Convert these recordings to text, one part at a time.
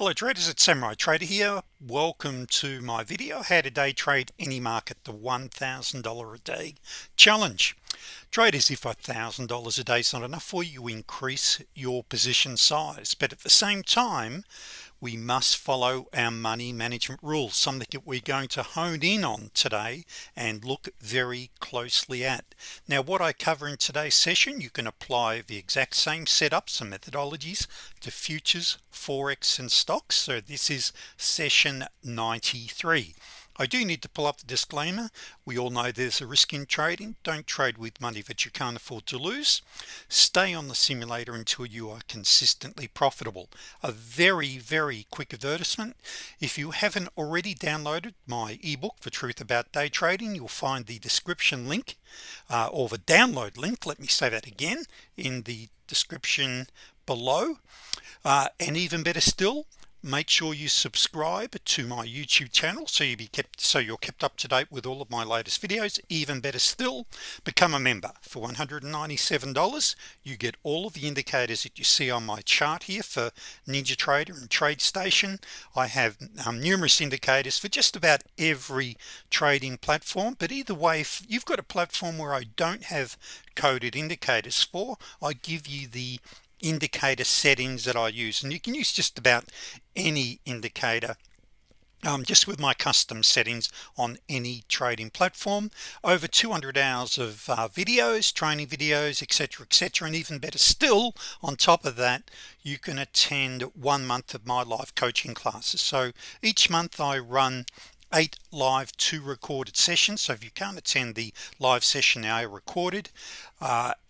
Hello traders, it's Samurai Trader here. Welcome to my video how to day trade any market, the $1,000 a day challenge. Traders, if $1,000 a day is not enough for you, increase your position size, but at the same time we must follow our money management rules, something that we're going to hone in on today and look very closely at. Now what I cover in today's session, you can apply the exact same setups and methodologies to futures, forex and stocks. So this is session 93. I do need to pull up the disclaimer. We all know there's a risk in trading. Don't trade with money that you can't afford to lose. Stay on the simulator until you are consistently profitable. A very quick advertisement: if you haven't already downloaded my ebook, The Truth About Day Trading, you'll find the description link or the download link, let me say that again, in the description below. And even better still, make sure you subscribe to my YouTube channel so you're kept up to date with all of my latest videos. Even better still, become a member. For $197 you get all of the indicators that you see on my chart here for NinjaTrader and TradeStation. I have numerous indicators for just about every trading platform, but either way, if you've got a platform where I don't have coded indicators for, I give you the indicator settings that I use, and you can use just about any indicator just with my custom settings on any trading platform. Over 200 hours of videos, training videos, etc., and even better still, on top of that, you can attend 1 month of my live coaching classes. So each month I run 8 live 2 recorded sessions. So if you can't attend the live session, now recorded,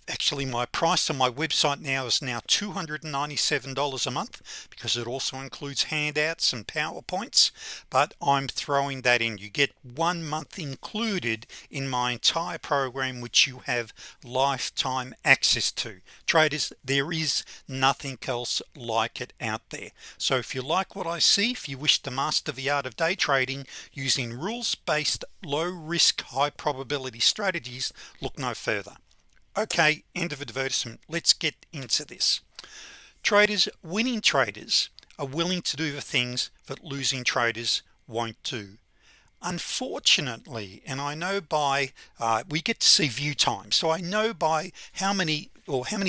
actually my price on my website now is $297 a month, because it also includes handouts and PowerPoints, but I'm throwing that in. You get 1 month included in my entire program, which you have lifetime access to. Traders, there is nothing else like it out there. So if you like what I see, if you wish to master the art of day trading using rules-based, low-risk, high-probability strategies, look no further. Okay, end of advertisement. Let's get into this. Traders, winning traders are willing to do the things that losing traders won't do. Unfortunately, and I know by we get to see view time, so I know by how many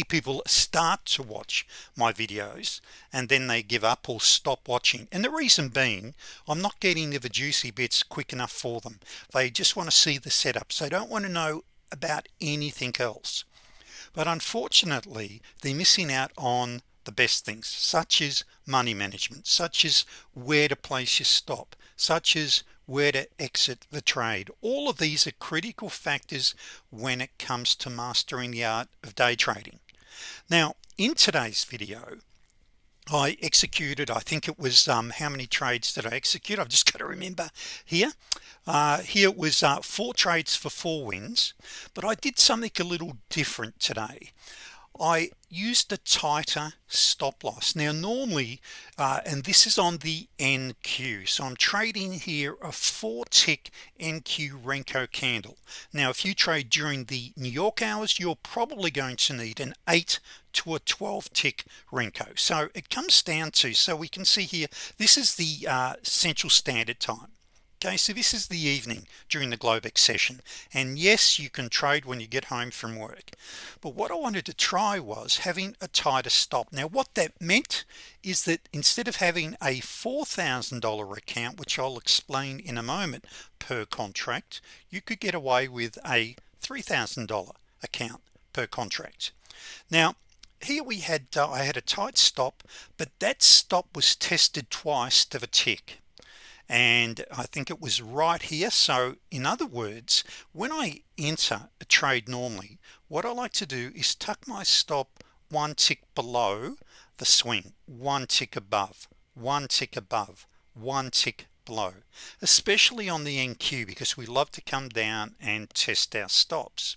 people start to watch my videos and then they give up or stop watching. And the reason being, I'm not getting to the juicy bits quick enough for them. They just want to see the setups. They don't want to know about anything else. But unfortunately, they're missing out on the best things, such as money management, such as where to place your stop, such as where to exit the trade. All of these are critical factors when it comes to mastering the art of day trading. Now in today's video, I executed, I think it was how many trades did I execute? I've just got to remember here. Here it was 4 trades for 4 wins, but I did something a little different today. I used a tighter stop loss. Now normally, and this is on the NQ, so I'm trading here a 4-tick NQ Renko candle. Now if you trade during the New York hours, you're probably going to need an 8 to a 12-tick Renko. So it comes down to, so we can see here, this is the Central Standard Time. Okay, so this is the evening during the Globex session, and yes, you can trade when you get home from work, but what I wanted to try was having a tighter stop. Now what that meant is that instead of having a $4,000 account, which I'll explain in a moment, per contract, you could get away with a $3,000 account per contract. Now here we had I had a tight stop, but that stop was tested twice to the tick, and I think it was right here. So in other words, when I enter a trade normally, what I like to do is tuck my stop 1 tick below the swing, 1 tick above, 1 tick above, 1 tick below, especially on the NQ, because we love to come down and test our stops.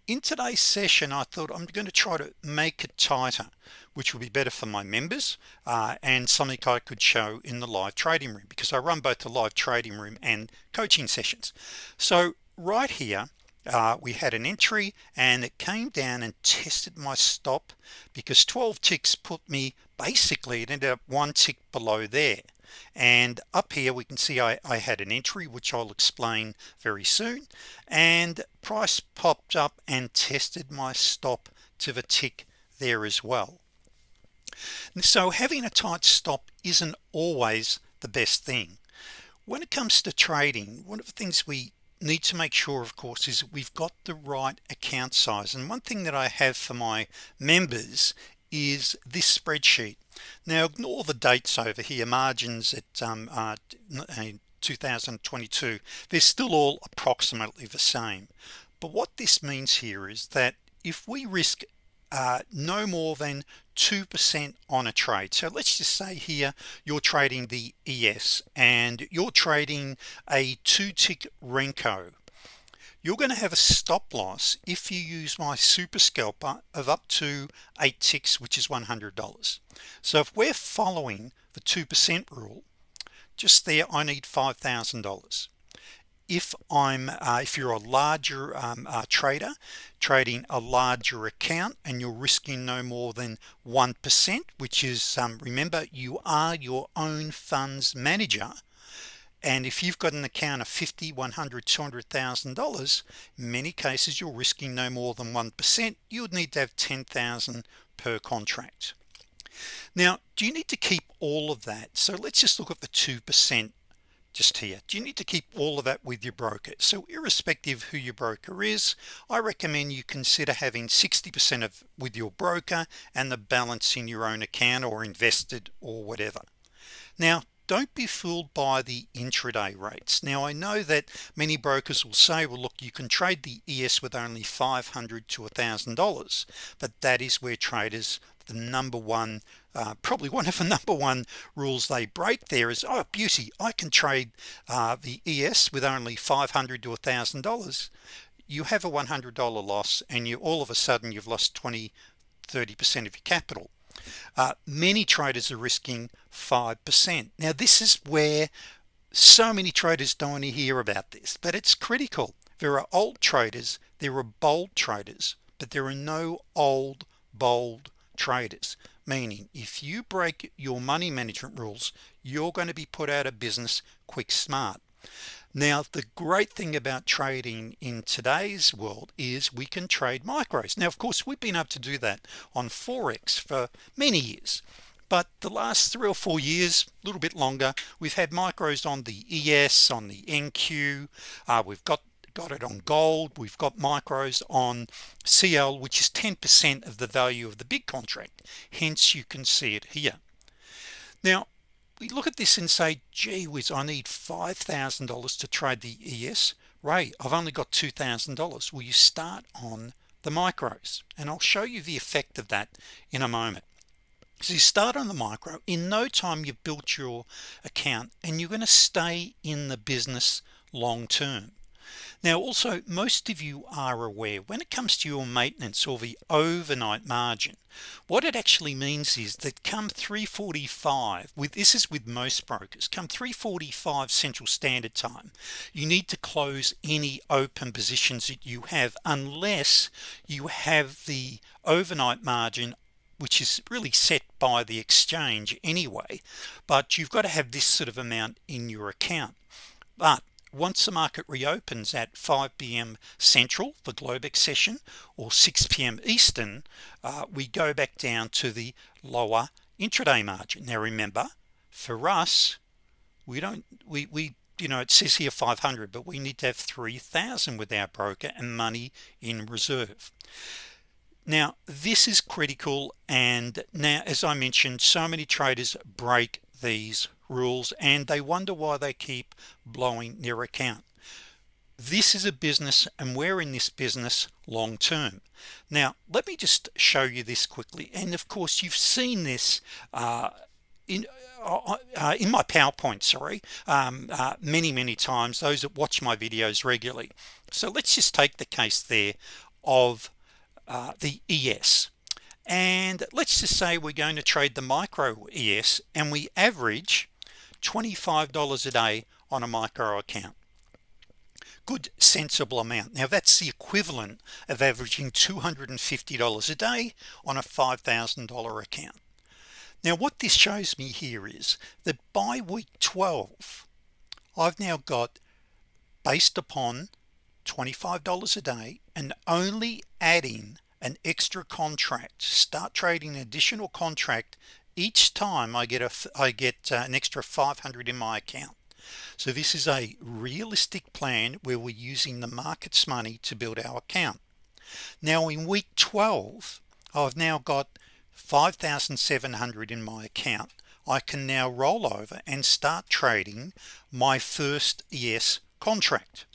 In today's session, I thought I'm going to try to make it tighter, which will be better for my members, and something I could show in the live trading room, because I run both the live trading room and coaching sessions. So right here, we had an entry and it came down and tested my stop, because 12 ticks put me, basically it ended up 1 tick below there. And up here we can see I had an entry, which I'll explain very soon, and price popped up and tested my stop to the tick there as well. So having a tight stop isn't always the best thing. When it comes to trading, one of the things we need to make sure, of course, is we've got the right account size. And one thing that I have for my members is this spreadsheet. Now ignore the dates over here, margins at 2022, they're still all approximately the same. But what this means here is that if we risk no more than 2% on a trade, so let's just say here you're trading the ES and you're trading a 2-tick Renko, you're going to have a stop loss if you use my super scalper of up to 8 ticks, which is $100. So if we're following the 2% rule, just there I need $5,000. If you're a larger trader trading a larger account and you're risking no more than 1%, which is remember, you are your own funds manager, and if you've got an account of $50, $100, $200,000, in many cases you're risking no more than 1%. You would need to have 10,000 per contract. Now, do you need to keep all of that? So let's just look at the 2% just here. Do you need to keep all of that with your broker? So irrespective who your broker is, I recommend you consider having 60% of with your broker and the balance in your own account or invested or whatever. Now don't be fooled by the intraday rates. Now I know that many brokers will say, well look, you can trade the ES with only $500 to $1,000, but that is where traders, the number one, probably one of the number one rules they break there is, oh beauty, I can trade the ES with only $500 to $1,000. You have a $100 loss and you all of a sudden you've lost 20-30% of your capital. Many traders are risking 5%. Now this is where so many traders don't want to hear about this, but it's critical. There are old traders, there are bold traders, but there are no old bold traders, meaning if you break your money management rules, you're going to be put out of business quick smart. Now the great thing about trading in today's world is we can trade micros. Now of course we've been able to do that on Forex for many years, but the last 3 or 4 years, a little bit longer, we've had micros on the ES, on the NQ, we've got it on gold, we've got micros on CL, which is 10% of the value of the big contract, hence you can see it here. Now we look at this and say, gee whiz, I need $5,000 to trade the ES. Ray, I've only got $2,000. Will you start on the micros? And I'll show you the effect of that in a moment. So you start on the micro, in no time you've built your account and you're going to stay in the business long term. Now also, most of you are aware when it comes to your maintenance or the overnight margin, what it actually means is that come 3:45, this is with most brokers, come 3:45 Central Standard Time, you need to close any open positions that you have unless you have the overnight margin, which is really set by the exchange anyway, but you've got to have this sort of amount in your account. But once the market reopens at 5 p.m. Central, the Globex session, or 6 p.m. Eastern, we go back down to the lower intraday margin. Now remember, for us, we you know, it says here 500, but we need to have 3,000 with our broker and money in reserve. Now this is critical, and now as I mentioned, so many traders break these rules and they wonder why they keep blowing their account. This is a business and we're in this business long term. Now let me just show you this quickly, and of course you've seen this in my PowerPoint, sorry, many times, those that watch my videos regularly. So let's just take the case there of the ES, and let's just say we're going to trade the micro ES and we average $25 a day on a micro account. good sensible amount. Now that's the equivalent of averaging $250 a day on a $5,000 account. Now what this shows me here is that by week 12 I've now got, based upon $25 a day and only adding an extra contract, start trading an additional contract each time I get an extra 500 in my account. So this is a realistic plan where we're using the market's money to build our account. Now in week 12 I've now got 5,700 in my account. I can now roll over and start trading my first ES contract.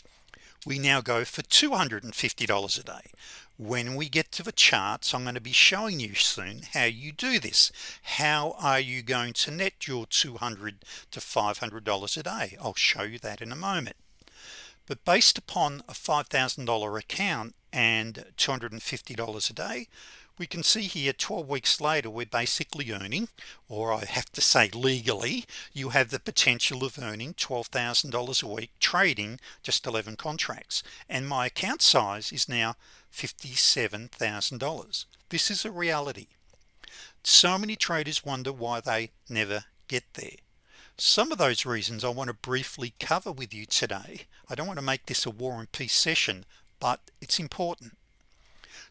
We now go for $250 a day. When we get to the charts, I'm going to be showing you soon how you do this. How are you going to net your $200 to $500 a day? I'll show you that in a moment. But based upon a $5,000 account and $250 a day, we can see here 12 weeks later we're basically earning, or I have to say legally, you have the potential of earning $12,000 a week trading just 11 contracts, and my account size is now $57,000. This is a reality. So many traders wonder why they never get there. Some of those reasons I want to briefly cover with you today. I don't want to make this a war and peace session, but it's important.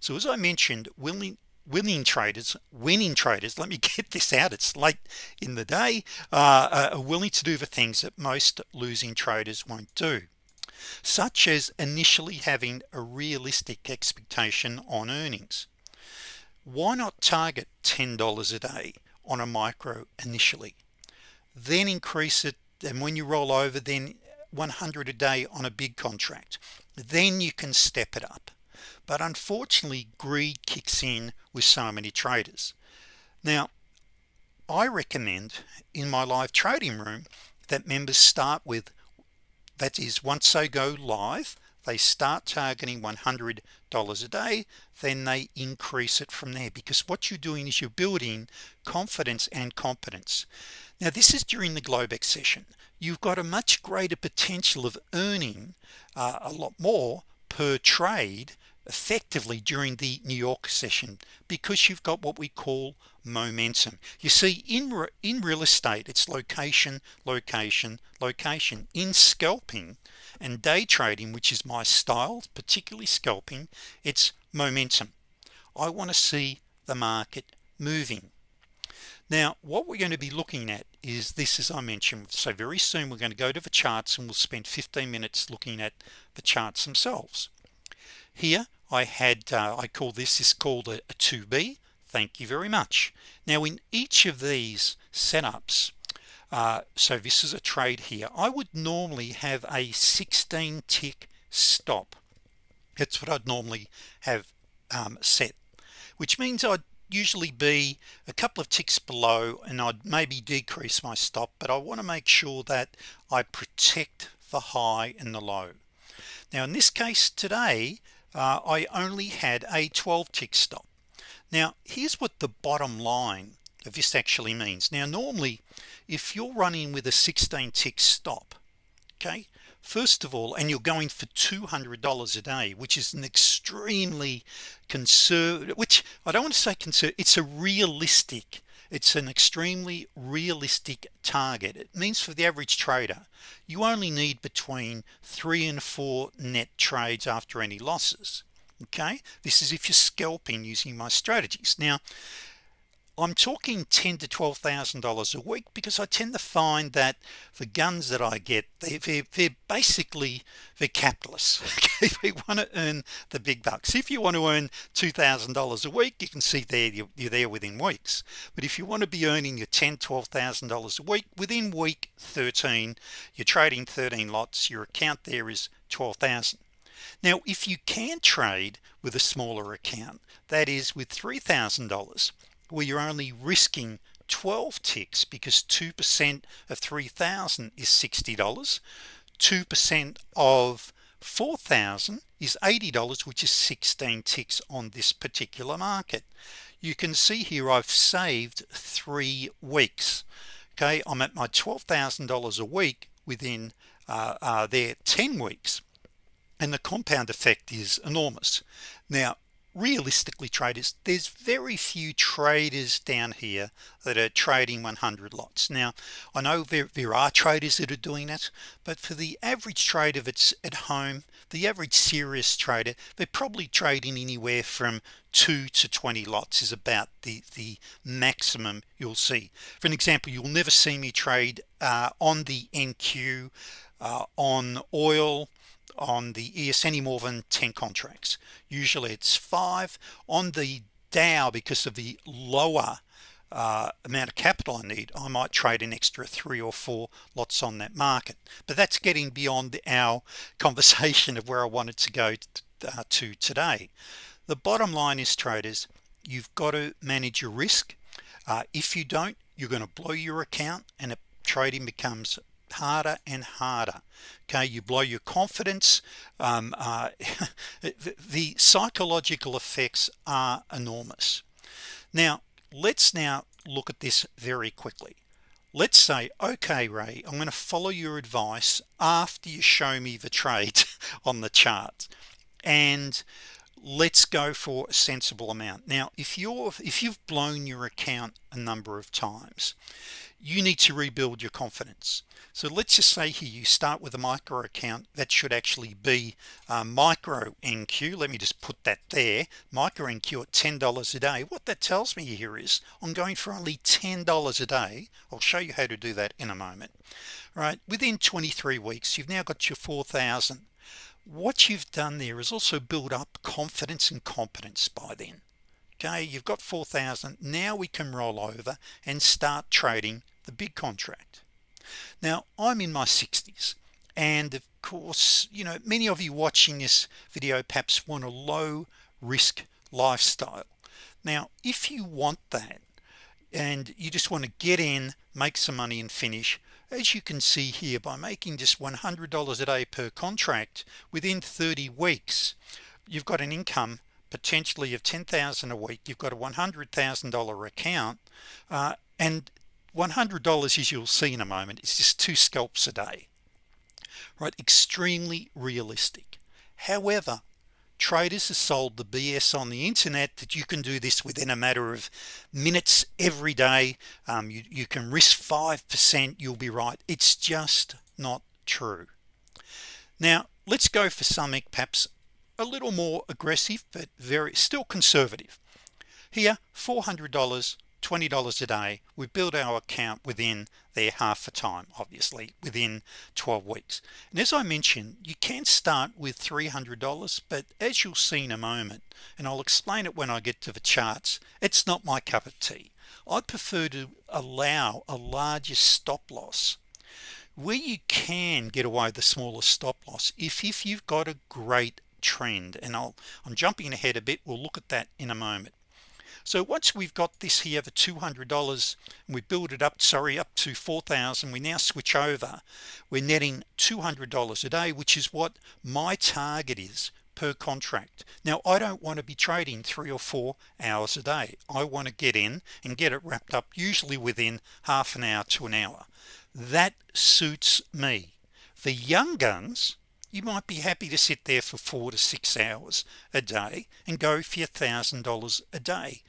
So as I mentioned, winning traders, let me get this out, it's late in the day, are willing to do the things that most losing traders won't do, such as initially having a realistic expectation on earnings. Why not target $10 a day on a micro initially, then increase it, and when you roll over, then 100 a day on a big contract, then you can step it up. But unfortunately, greed kicks in with so many traders. Now, I recommend in my live trading room that members start with, that is, once they go live, they start targeting $100 a day, then they increase it from there, because what you're doing is you're building confidence and competence. Now this is during the Globex session. You've got a much greater potential of earning a lot more per trade effectively during the New York session, because you've got what we call momentum. You see, in real estate, it's location, location, location. In scalping and day trading, which is my style, particularly scalping, it's momentum. I want to see the market moving. Now what we're going to be looking at is this, as I mentioned. So very soon we're going to go to the charts and we'll spend 15 minutes looking at the charts themselves. Here I had I call this is called a 2B. Thank you very much. Now in each of these setups, so this is a trade here, I would normally have a 16 tick stop. That's what I'd normally have set, which means I'd usually be a couple of ticks below and I'd maybe decrease my stop, but I want to make sure that I protect the high and the low. Now in this case today, I only had a 12 tick stop. Now here's what the bottom line of this actually means. Now normally if you're running with a 16 tick stop, okay, first of all, and you're going for $200 a day, which is an extremely conservative, which I don't want to say conservative, it's an extremely realistic target. It means for the average trader you only need between 3 and 4 net trades after any losses. Okay, this is if you're scalping using my strategies. Now I'm talking $10,000 to $12,000 a week, because I tend to find that the guns that I get, they're basically, they're capitalists. Okay, they want to earn the big bucks. If you want to earn $2,000 a week, you can see there you're there within weeks. But if you want to be earning your $10,000 $12,000 a week, within week 13 you're trading 13 lots, your account there is 12,000. Now if you can trade with a smaller account, that is with $3,000, where you're only risking 12 ticks, because 2% of 3,000 is $60, 2% of 4,000 is $80, which is 16 ticks on this particular market. You can see here I've saved 3 weeks. Okay, I'm at my $12,000 a week within their 10 weeks. and the compound effect is enormous. Now realistically, traders, there's very few traders down here that are trading 100 lots. Now I know there are traders that are doing it, but for the average trader that's at home, the average serious trader, they're probably trading anywhere from 2 to 20 lots is about the maximum you'll see. For an example, you'll never see me trade on the NQ, on oil, on the ES any more than 10 contracts. Usually it's 5 on the Dow. Because of the lower amount of capital I need, I might trade an extra 3 or 4 lots on that market, but that's getting beyond our conversation of where I wanted to go to today. The bottom line is, traders, you've got to manage your risk. If you don't, you're going to blow your account and trading becomes harder and harder. Okay, you blow your confidence. The psychological effects are enormous. Now let's look at this very quickly. Let's say, okay, Ray, I'm going to follow your advice after you show me the trade on the chart, and let's go for a sensible amount. Now if you've blown your account a number of times, you need to rebuild your confidence. So let's just say here you start with a micro account. That should actually be micro NQ. Let me just put that there, micro NQ at $10 a day. What that tells me here is I'm going for only $10 a day. I'll show you how to do that in a moment. All right, within 23 weeks you've now got your 4,000. What you've done there is also build up confidence and competence by then. Okay, you've got 4,000. Now we can roll over and start trading the big contract. Now I'm in my 60s, and of course, you know, many of you watching this video perhaps want a low risk lifestyle. Now if you want that and you just want to get in, make some money and finish, as you can see here, by making just $100 a day per contract, within 30 weeks you've got an income potentially of $10,000 a week. You've got a $100,000 account, and $100, as you'll see in a moment, is just 2 scalps a day, right? Extremely realistic. However, traders have sold the BS on the internet that you can do this within a matter of minutes every day. You can risk 5%, you'll be right. It's just not true. Now let's go for something perhaps a little more aggressive, but still conservative. Here, $400, $20 a day. We build our account within there half the time, obviously within 12 weeks. And as I mentioned, you can start with $300, but as you'll see in a moment, and I'll explain it when I get to the charts, it's not my cup of tea. I prefer to allow a larger stop loss where you can get away with the smaller stop loss if you've got a great trend. And I'm jumping ahead a bit. We'll look at that in a moment. So once we've got this here for $200 and we build it up to 4,000, we now switch over. We're netting $200 a day, which is what my target is per contract. Now I don't want to be trading 3 or 4 hours a day. I want to get in and get it wrapped up usually within half an hour to an hour. That suits me. The young guns, you might be happy to sit there for 4 to 6 hours a day and go for your $1,000 a day.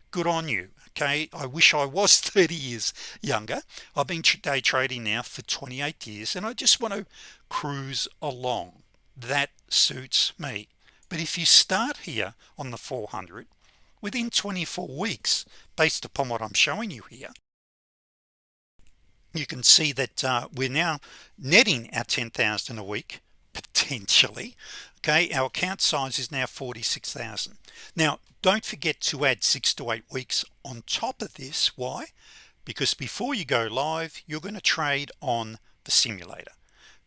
Good on you. Okay, I wish I was 30 years younger. I've been day trading now for 28 years and I just want to cruise along. That suits me. But if you start here on the 400 within 24 weeks, based upon what I'm showing you here, you can see that we're now netting our 10,000 a week potentially. Okay, our account size is now 46,000. Now don't forget to add 6 to 8 weeks on top of this. Why? Because before you go live, you're going to trade on the simulator.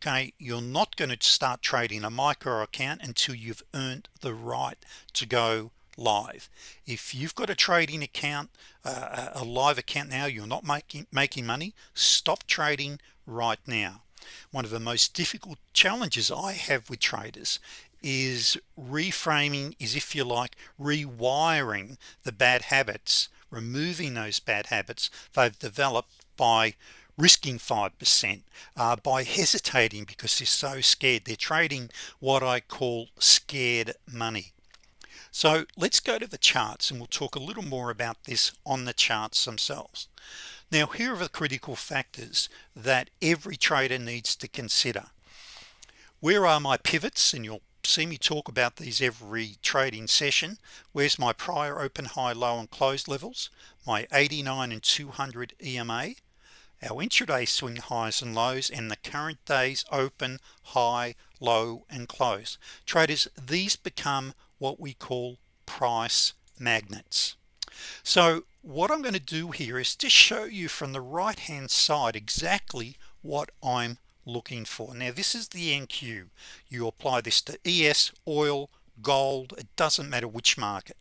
Okay, you're not going to start trading a micro account until you've earned the right to go live. If you've got a trading account, a live account now, you're not making money, stop trading right now. One of the most difficult challenges I have with traders is reframing, is, if you like, rewiring the bad habits, removing those bad habits they've developed by risking 5% by hesitating because they're so scared. They're trading what I call scared money. So let's go to the charts and we'll talk a little more about this on the charts themselves. Now here are the critical factors that every trader needs to consider. Where are my pivots? And you'll see me talk about these every trading session. Where's my prior open, high, low and close levels? My 89 and 200 EMA, our intraday swing highs and lows, and the current day's open, high, low and close. Traders, these become what we call price magnets. So what I'm going to do here is just show you from the right hand side exactly what I'm looking for. Now this is the NQ. You apply this to ES, oil, gold, it doesn't matter which market.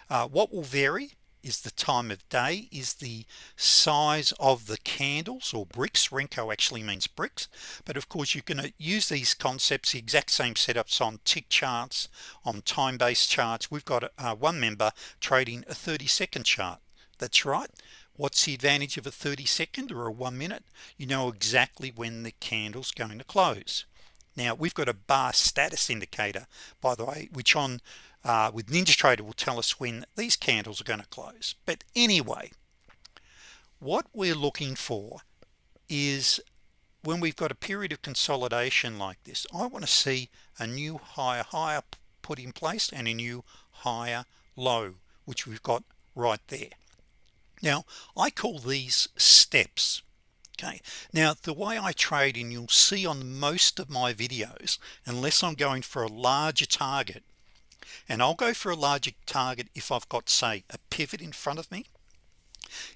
What will vary is the time of day, is the size of the candles or bricks. Renko actually means bricks, but of course you can use these concepts, the exact same setups on tick charts, on time-based charts. We've got one member trading a 30-second chart. That's right. What's the advantage of a 30-second or a 1 minute? You know exactly when the candle's going to close. Now we've got a bar status indicator, by the way, which on with NinjaTrader will tell us when these candles are going to close. But anyway, what we're looking for is when we've got a period of consolidation like this, I want to see a new higher put in place and a new higher low, which we've got right there. Now I call these steps. Okay, now the way I trade, and you'll see on most of my videos, unless I'm going for a larger target, and I'll go for a larger target if I've got, say, a pivot in front of me,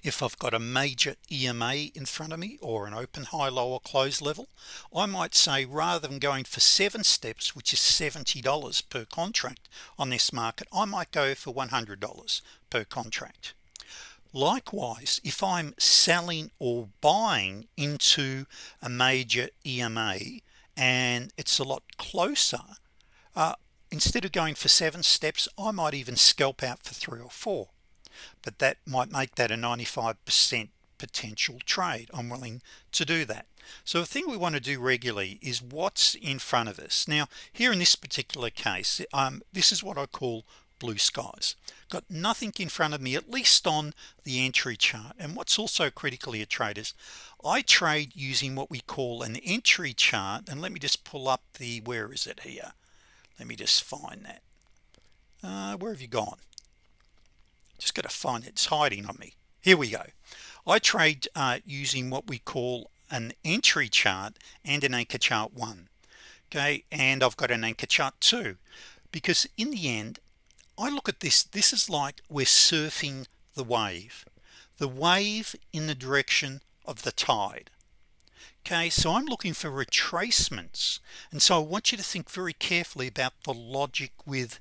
if I've got a major EMA in front of me, or an open, high, low or close level. I might say, rather than going for 7 steps, which is $70 per contract on this market, I might go for $100 per contract. Likewise, if I'm selling or buying into a major EMA and it's a lot closer, instead of going for 7 steps, I might even scalp out for 3 or 4, but that might make that a 95% potential trade. I'm willing to do that. So the thing we want to do regularly is what's in front of us. Now here in this particular case, this is what I call blue skies. Got nothing in front of me, at least on the entry chart. And what's also critical here, traders, I trade using what we call an entry chart. And let me just pull up the, where is it here? Let me just find that. Where have you gone? Just got to find it. It's hiding on me. Here we go. I trade using what we call an entry chart and an anchor chart 1. Okay, and I've got an anchor chart 2, because in the end I look at this is like we're surfing the wave in the direction of the tide. Okay, so I'm looking for retracements, and so I want you to think very carefully about the logic with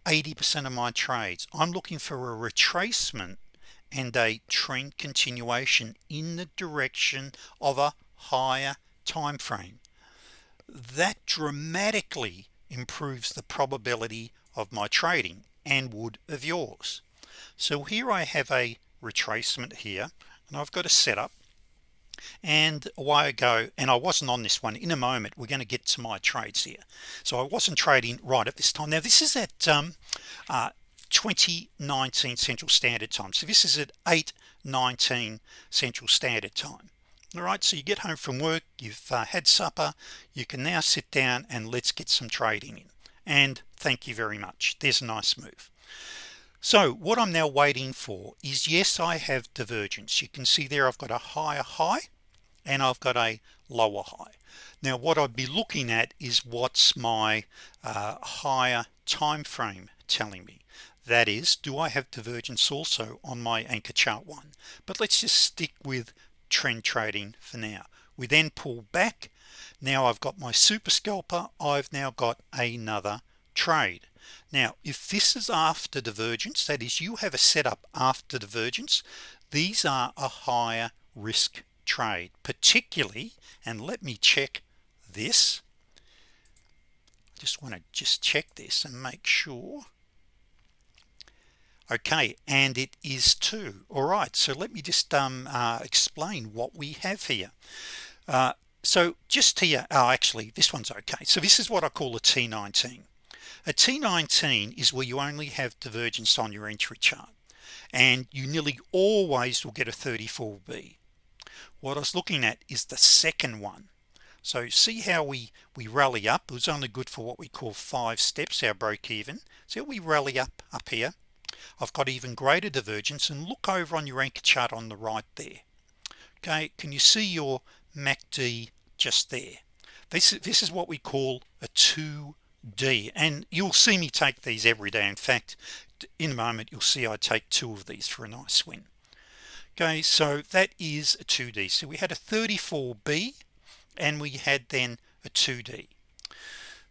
80% of my trades. I'm looking for a retracement and a trend continuation in the direction of a higher time frame. That dramatically improves the probability of my trading and would of yours. So here I have a retracement here, and I've got a setup, and away I go. And I wasn't on this one. In a moment we're going to get to my trades here. So I wasn't trading right at this time. Now this is at 2019 Central Standard Time, so this is at 8:19 Central Standard Time. All right, so you get home from work, you've had supper, you can now sit down and let's get some trading in. And thank you very much. There's a nice move. So what I'm now waiting for is, yes, I have divergence. You can see there I've got a higher high and I've got a lower high. Now what I'd be looking at is what's my higher time frame telling me. That is, do I have divergence also on my anchor chart 1? But let's just stick with trend trading for now. We then pull back. Now I've got my super scalper. I've now got another trade. Now if this is after divergence, that is, you have a setup after divergence, these are a higher risk trade, particularly, and let me check this. I just want to check this and make sure. Okay, and it is 2. All right, so let me just explain what we have here. So just here, oh, actually this one's okay. So this is what I call a T19. A T19 is where you only have divergence on your entry chart, and you nearly always will get a 34B. What I was looking at is the second one. So see how we rally up. It was only good for what we call 5 steps, our break even. So we rally up here. I've got even greater divergence, and look over on your anchor chart on the right there. Okay, can you see your MACD just there? This is what we call a 2D, and you'll see me take these every day. In fact, in a moment you'll see I take 2 of these for a nice win. Okay, so that is a 2D. So we had a 34B and we had then a 2D.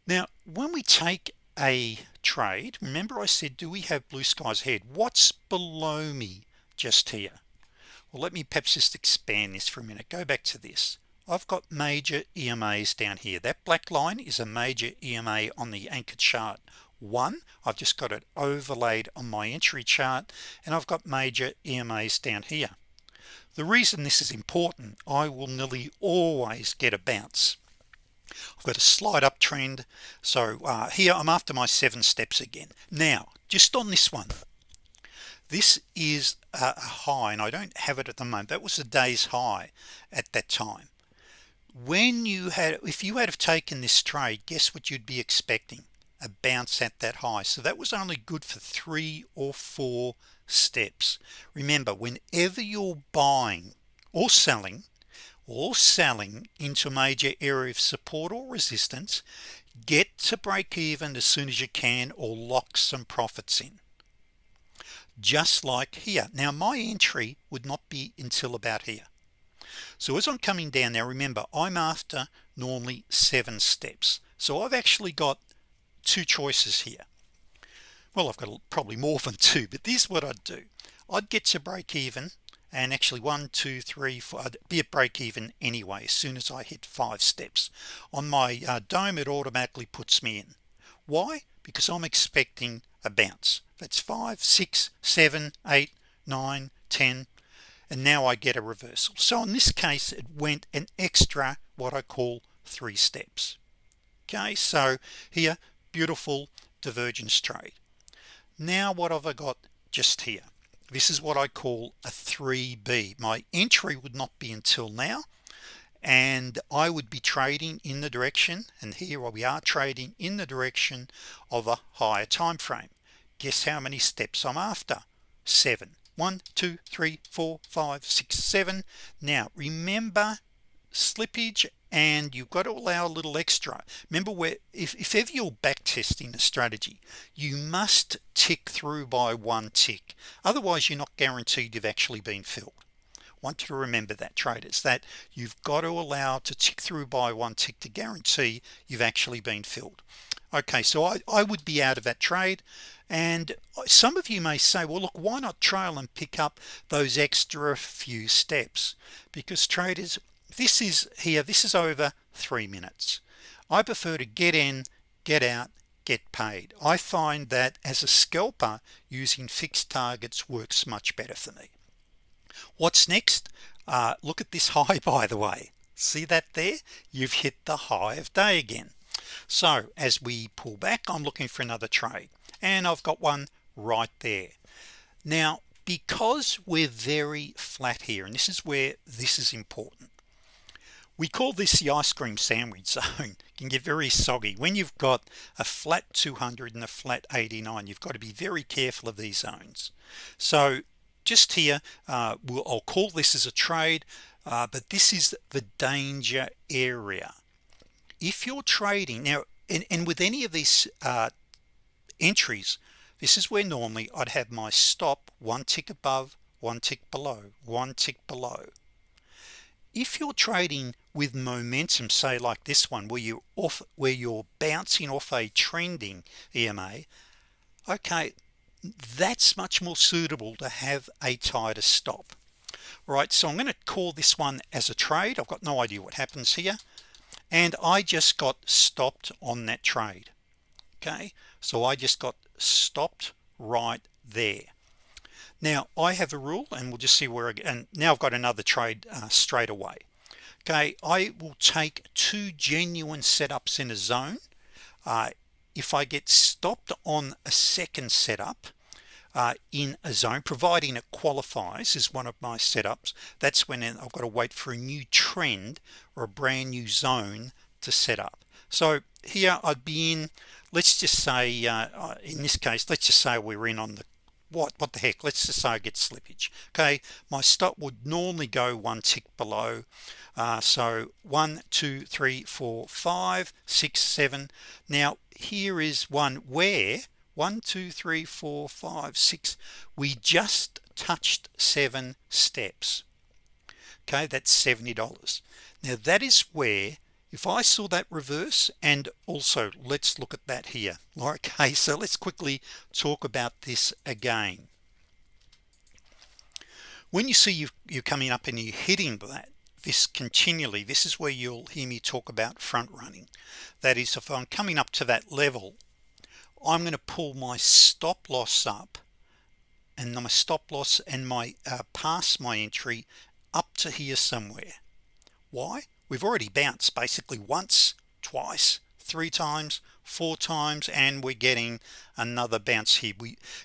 Now when we take a trade, remember I said, do we have blue skies ahead? What's below me just here? Well, let me perhaps just expand this for a minute. Go back to this. I've got major EMAs down here. That black line is a major EMA on the anchor chart 1. I've just got it overlaid on my entry chart, and I've got major EMAs down here. The reason this is important, I will nearly always get a bounce. I've got a slide uptrend. So here I'm after my 7 steps again. Now just on this one, this is a high, and I don't have it at the moment. That was the day's high at that time. When you had, if you had have taken this trade, guess what you'd be expecting? A bounce at that high. So that was only good for 3 or 4 steps. Remember, whenever you're buying or selling into a major area of support or resistance, get to break even as soon as you can, or lock some profits in, just like here. Now my entry would not be until about here. So as I'm coming down now, remember I'm after normally 7 steps. So I've actually got 2 choices here. Well, I've got probably more than 2, but this is what I'd do. I'd get to break even, and actually 1 2 3 4, I'd be at break even anyway as soon as I hit 5 steps. On my dome, it automatically puts me in. Why? Because I'm expecting a bounce. That's 5 6 7 8 9 10, and now I get a reversal. So in this case it went an extra what I call 3 steps. Okay, so here, beautiful divergence trade. Now what have I got just here? This is what I call a 3B. My entry would not be until now, and I would be trading in the direction, and here we are trading in the direction of a higher time frame. Guess how many steps I'm after? 7. 1 2 3 4 5 6 7. Now remember slippage, and you've got to allow a little extra. Remember, where if ever you're back testing a strategy, you must tick through by 1 tick, otherwise you're not guaranteed you've actually been filled. Want you to remember that, traders, that you've got to allow to tick through by 1 tick to guarantee you've actually been filled. Okay, so I would be out of that trade. And some of you may say, well look, why not trail and pick up those extra few steps? Because traders, this is over 3 minutes. I prefer to get in, get out, get paid. I find that as a scalper, using fixed targets works much better for me. What's next? Look at this high, by the way. See that there? You've hit the high of day again. So as we pull back, I'm looking for another trade, and I've got one right there. Now because we're very flat here, and this is where this is important, we call this the ice cream sandwich zone. It can get very soggy when you've got a flat 200 and a flat 89. You've got to be very careful of these zones. So just here, I'll call this as a trade, but this is the danger area. If you're trading now, and with any of these entries, this is where normally I'd have my stop 1 tick above, 1 tick below, 1 tick below. If you're trading with momentum, say like this one, where you're bouncing off a trending EMA, okay, that's much more suitable to have a tighter stop. Right, so I'm going to call this one as a trade. I've got no idea what happens here, and I just got stopped on that trade. Okay, so I just got stopped right there. Now I have a rule, and we'll just see where and now I've got another trade straight away. Okay, I will take 2 genuine setups in a zone. If I get stopped on a second setup in a zone, providing it qualifies as one of my setups, that's when I've got to wait for a new trend or a brand new zone to set up. So here I'd be in, let's just say in this case, let's just say we're in on the what the heck, let's just say I get slippage. Okay, my stop would normally go 1 tick below, so 1 2 3 4 5 6 7. Now here is one where 1 2 3 4 5 6, we just touched 7 steps. Okay, that's $70. Now that is where, if I saw that reverse, and also let's look at that here. Okay, so let's quickly talk about this again. When you see you're coming up and you're hitting this continually, this is where you'll hear me talk about front running. That is, if I'm coming up to that level, I'm going to pull my stop loss up, and my stop loss and my past my entry up to here somewhere. Why? We've already bounced basically once, twice, 3 times, 4 times, and we're getting another bounce here.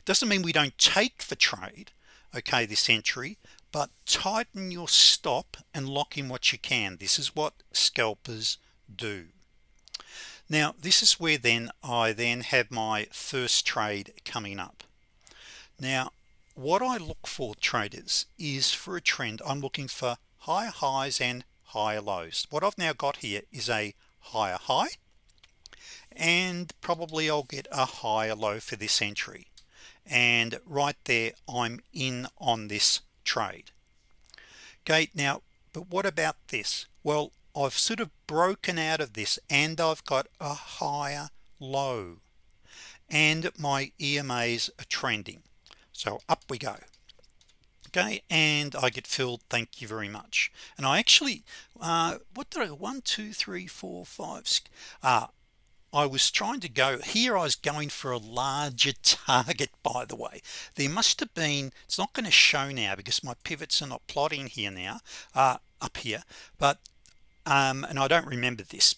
Doesn't mean we don't take the trade, okay, this entry, but tighten your stop and lock in what you can. This is what scalpers do. Now this is where I have my first trade coming up. Now what I look for, traders, is for a trend. I'm looking for higher highs and higher lows. What I've now got here is a higher high, and probably I'll get a higher low for this entry, and right there I'm in on this trade. Okay, now but what about this? Well, I've sort of broken out of this, and I've got a higher low, and my EMAs are trending, so up we go. Okay, and I get filled, thank you very much. And I actually what did I 1 2 3 4 5 6, I was trying to go here. I was going for a larger target, by the way. There must have been, it's not going to show now because my pivots are not plotting here now, up here, but and I don't remember this.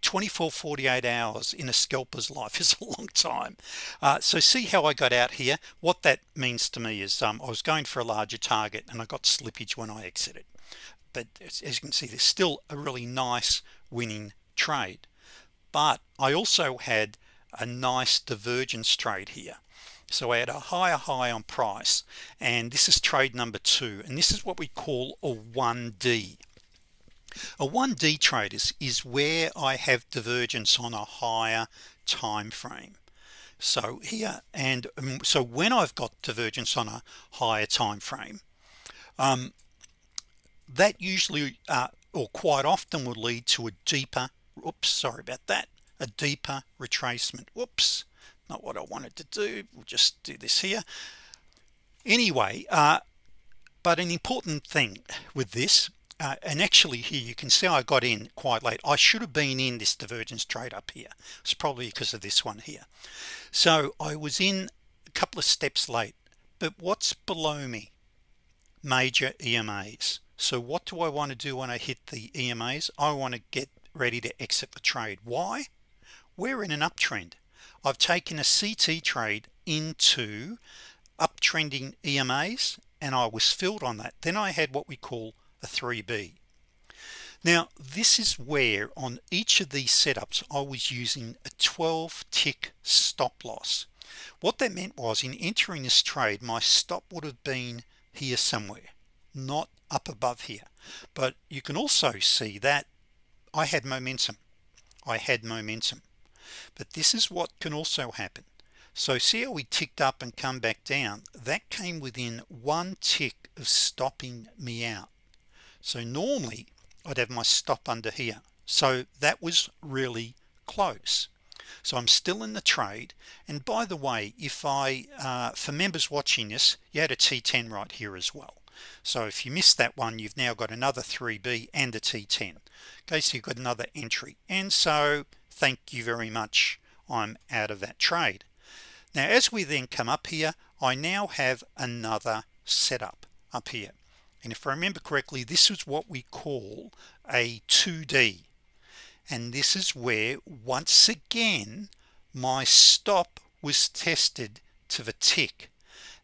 24-48 hours in a scalper's life is a long time. So see how I got out here. What that means to me is I was going for a larger target and I got slippage when I exited, but as you can see, there's still a really nice winning trade. But I also had a nice divergence trade here. So I had a higher high on price, and this is trade number 2, and this is what we call a 1D. A 1D trade is where I have divergence on a higher time frame. So here, and so when I've got divergence on a higher time frame, that usually or quite often will lead to a deeper, sorry about that, a deeper retracement. Whoops, not what I wanted to do. We'll just do this here anyway. But an important thing with this, and actually here you can see I got in quite late. I should have been in this divergence trade up here. It's probably because of this one here. So I was in a couple of steps late, but what's below me? Major EMAs. So what do I want to do when I hit the EMAs? I want to get ready to exit the trade. Why? We're in an uptrend. I've taken a CT trade into uptrending EMAs, and I was filled on that. Then I had what we call a 3B. Now this is where on each of these setups I was using a 12 tick stop loss. What that meant was, in entering this trade, my stop would have been here somewhere, not up above here. But you can also see that I had momentum. But this is what can also happen. So see how we ticked up and come back down? That came within 1 tick of stopping me out. So normally I'd have my stop under here. So that was really close. So I'm still in the trade. And by the way, if I for members watching this, you had a T10 right here as well. So if you missed that one, you've now got another 3B and a T10. Okay, so you've got another entry, and so thank you very much, I'm out of that trade. Now as we then come up here, I now have another setup up here, and if I remember correctly, this is what we call a 2D, and this is where once again my stop was tested to the tick.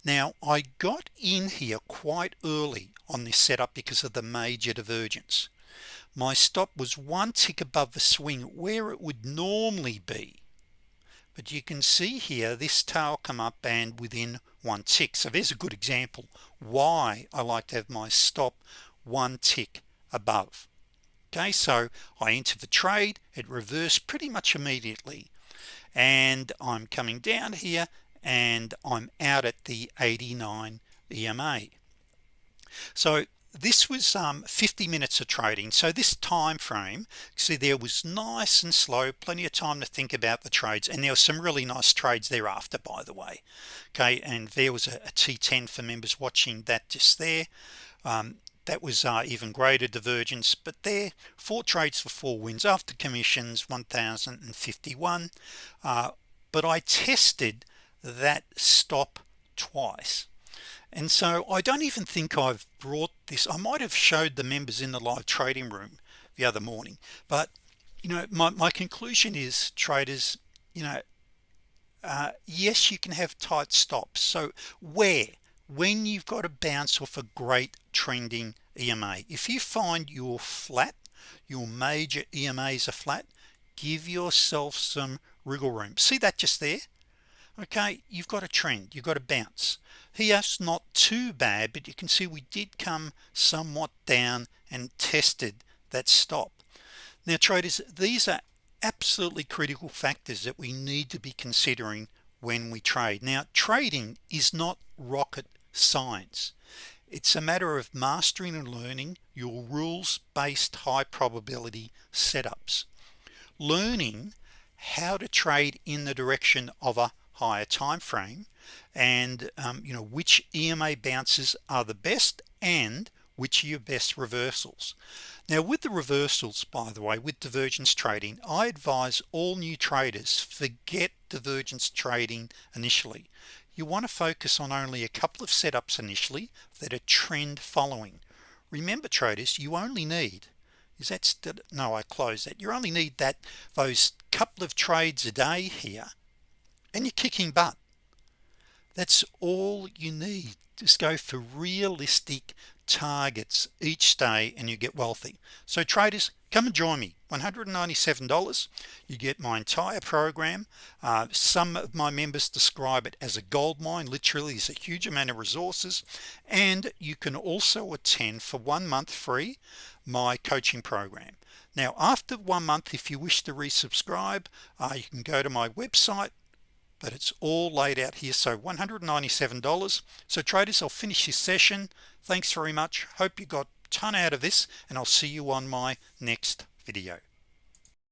Now I got in here quite early on this setup because of the major divergence. My stop was one tick above the swing where it would normally be, but you can see here this tail come up and within one tick. So there's a good example why I like to have my stop one tick above. Okay, so I enter the trade, it reversed pretty much immediately, and I'm coming down here and I'm out at the 89 EMA. So this was 50 minutes of trading. So this time frame, see, there was nice and slow, plenty of time to think about the trades, and there were some really nice trades thereafter, by the way. Okay, and there was a T10 for members watching that just there. That was even greater divergence, but there 4 trades for 4 wins after commissions, 1,051. But I tested that stop twice, and so I don't even think I've brought this. I might have showed the members in the live trading room the other morning, but you know, my conclusion is, traders, you know, yes, you can have tight stops. So when you've got to bounce off a great trending EMA, if you find you're flat, your major EMAs are flat, give yourself some wriggle room. See that just there? Okay, you've got a trend, you've got a bounce here. It's not too bad, but you can see we did come somewhat down and tested that stop. Now traders, these are absolutely critical factors that we need to be considering when we trade. Now trading is not rocket science. It's a matter of mastering and learning your rules-based high probability setups, learning how to trade in the direction of a higher time frame, and you know, which EMA bounces are the best and which are your best reversals. Now with the reversals, by the way, with divergence trading, I advise all new traders forget divergence trading initially. You want to focus on only a couple of setups initially that are trend following. Remember traders, you only need, is that no, I closed that. You only need those couple of trades a day here, and you're kicking butt. That's all you need. Just go for realistic targets each day and you get wealthy. So traders, come and join me. $197, you get my entire program. Some of my members describe it as a gold mine. Literally, it's a huge amount of resources, and you can also attend for 1 month free my coaching program. Now after 1 month, if you wish to resubscribe, you can go to my website, but it's all laid out here. So $197. So traders, I'll finish this session. Thanks very much. Hope you got a ton out of this, and I'll see you on my next video.